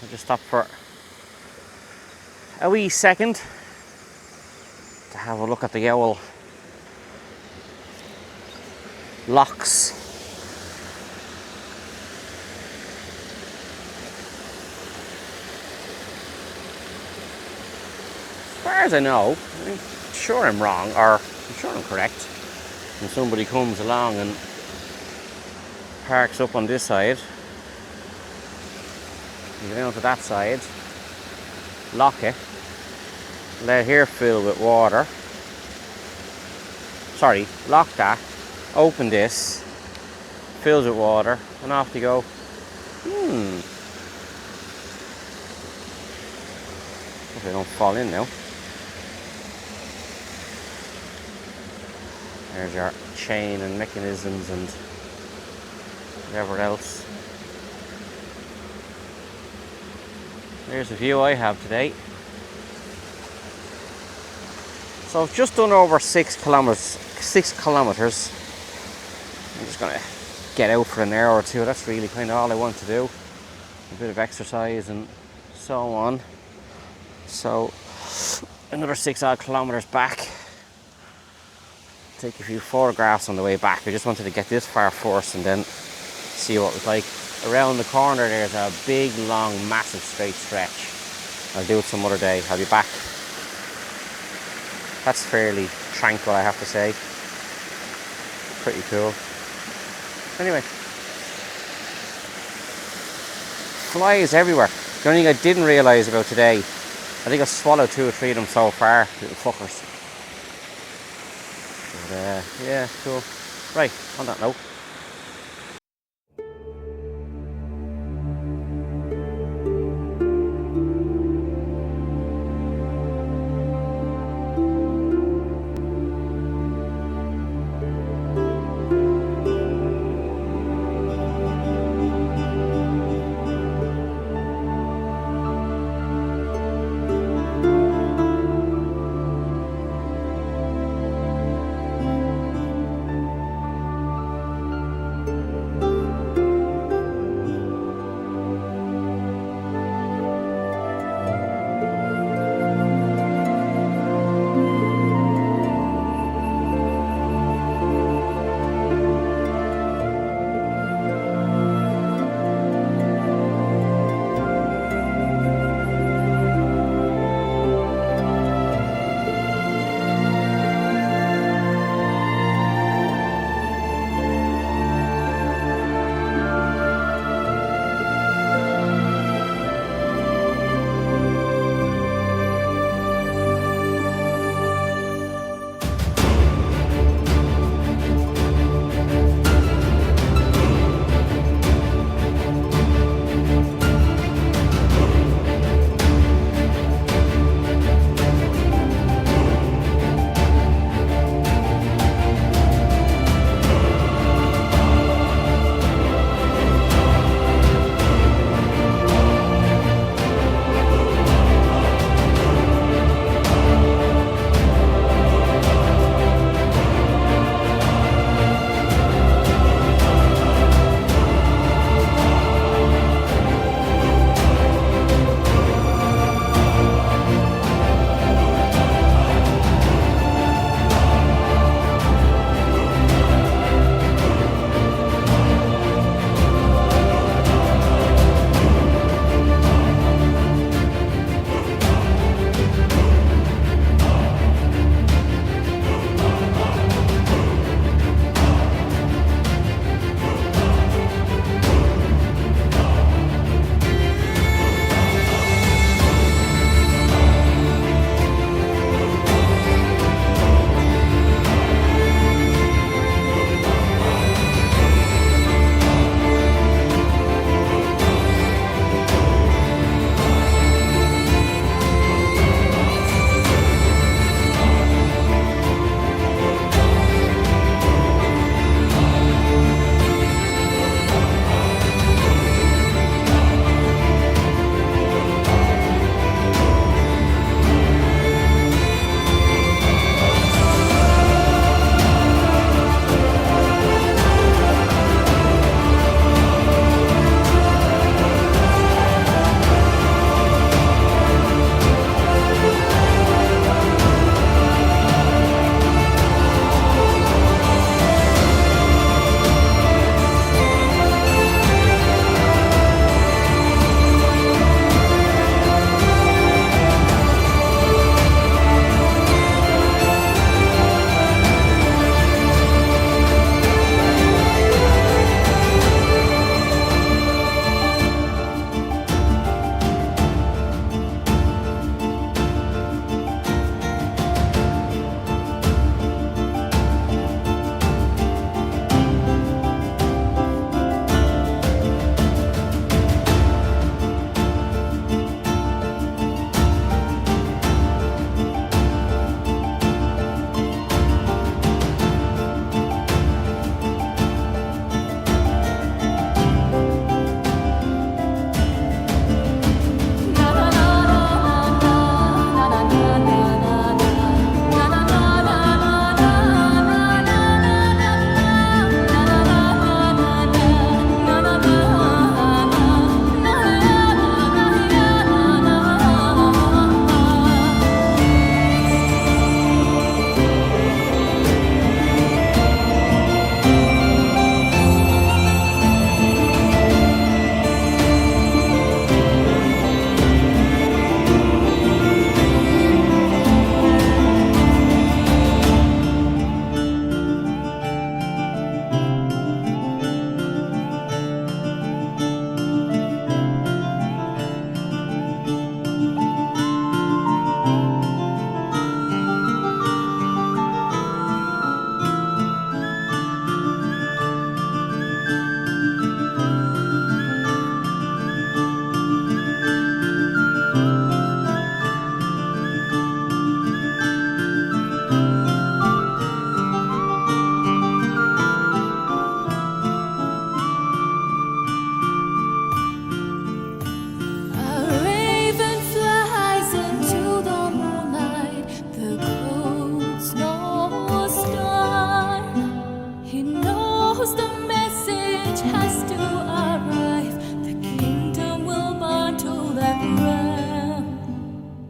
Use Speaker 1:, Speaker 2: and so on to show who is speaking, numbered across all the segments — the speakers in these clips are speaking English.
Speaker 1: I just stopped for a wee second to have a look at the owl locks. As far as I know, I'm sure I'm wrong, or I'm sure I'm correct, when somebody comes along and parks up on this side, you go down to that side, lock it, let here fill with water, sorry, lock that, open this, fills with water, and off you go. Hope they don't fall in now. There's your chain and mechanisms and whatever else. There's the view I have today. So I've just done over 6 kilometers. I'm just gonna get out for an hour or two. That's really kind of all I want to do. A bit of exercise and so on. So another 6 odd kilometers back. Take a few photographs on the way back. I just wanted to get this far first and then see what it was like. Around the corner there's a big, long, massive straight stretch. I'll do it some other day. I'll be back. That's fairly tranquil, I have to say. Pretty cool. Anyway. Flies everywhere. The only thing I didn't realise about today, I think I swallowed 2 or 3 of them so far, little fuckers. But yeah, cool. Right, on that note.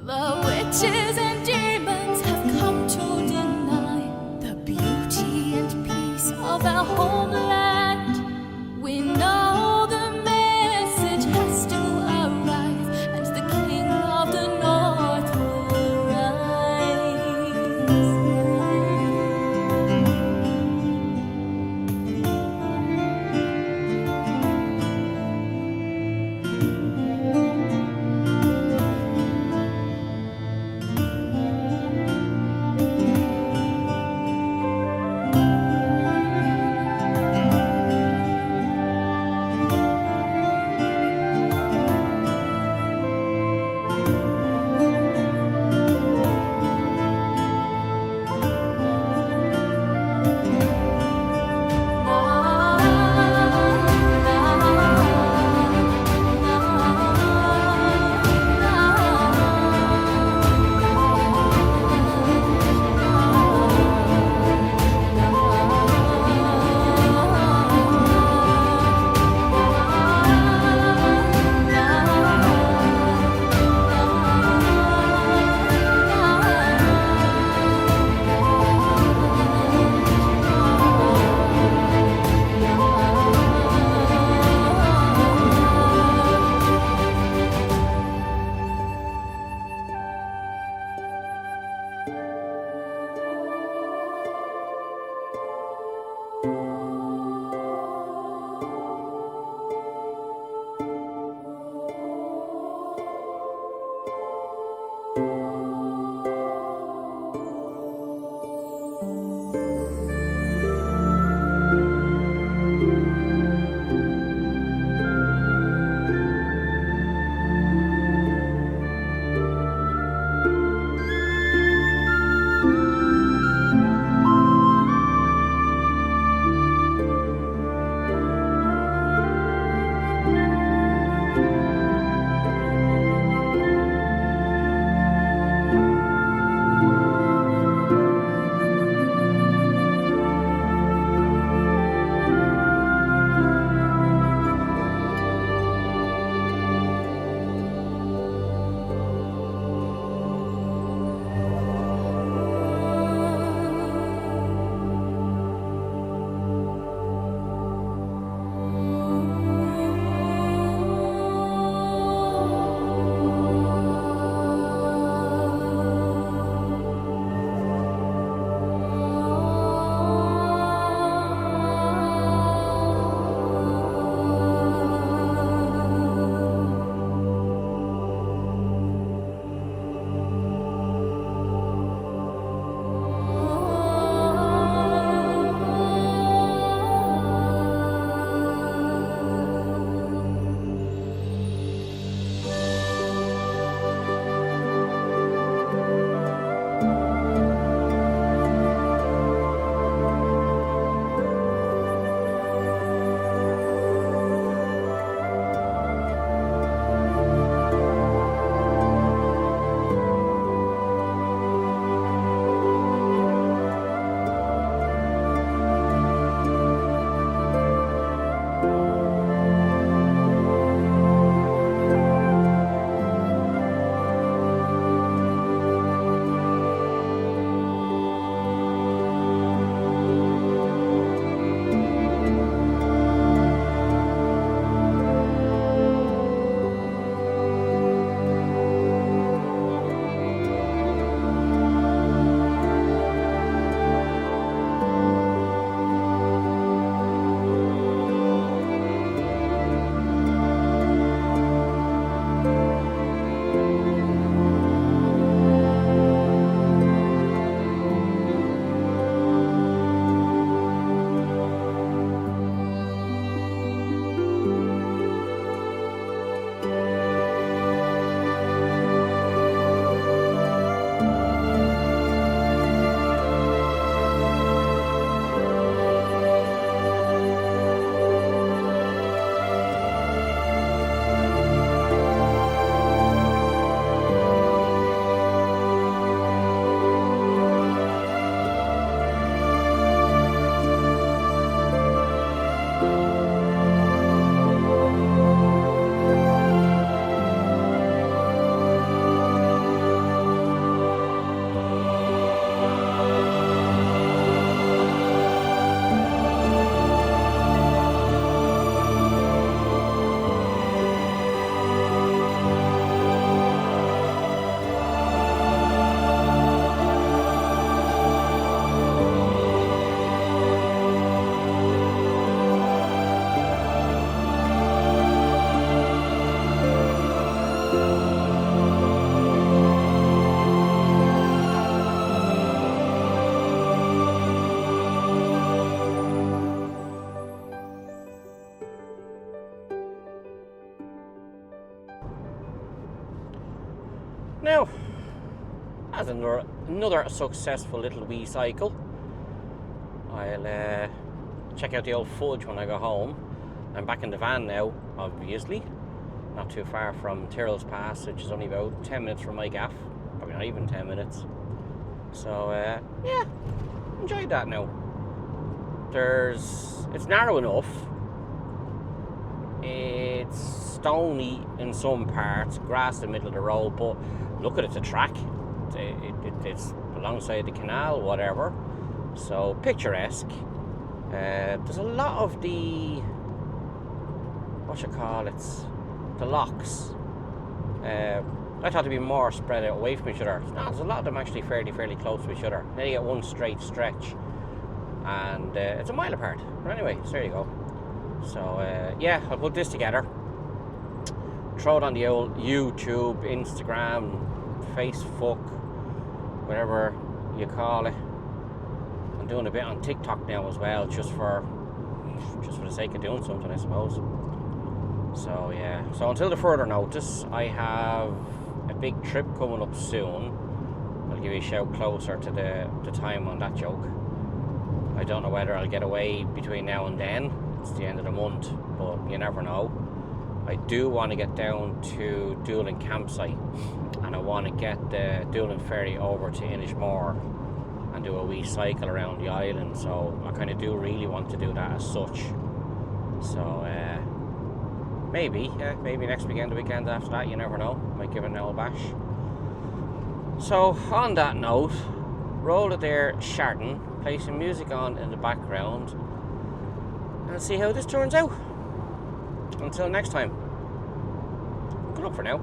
Speaker 2: The witches and demons have come to deny the beauty and peace of our homeland. We know the message has to arrive, and the king of the north will rise.
Speaker 1: Now, as another successful little wee cycle, I'll check out the old fudge when I go home. I'm back in the van now, obviously. Not too far from Tyrrell's Pass, which is only about 10 minutes from my gaff. Probably not even 10 minutes. So, yeah, enjoyed that now. It's narrow enough. It's stony in some parts, grass in the middle of the road, but look at it, the track. It's alongside the canal, whatever. So, picturesque. There's a lot of the, the locks. I thought they'd be more spread out away from each other. No, there's a lot of them actually fairly close to each other. Then you get one straight stretch, and it's a mile apart. But anyway, so there you go. So yeah, I'll put this together, throw it on the old YouTube, Instagram, Facebook, whatever you call it. I'm doing a bit on TikTok now as well, just for the sake of doing something, I suppose. So yeah, so until the further notice, I have a big trip coming up soon. I'll give you a shout closer to the time on that joke. I don't know whether I'll get away between now and then. It's the end of the month, but you never know. I do want to get down to Doolin campsite, and I want to get the Doolin ferry over to Inishmore and do a wee cycle around the island. So I kind of do really want to do that as such. So maybe next weekend, the weekend after that, you never know. Might give it an old bash. So on that note, roll it there, Shardon, play some music on in the background, and see how this turns out. Until next time, good luck for now.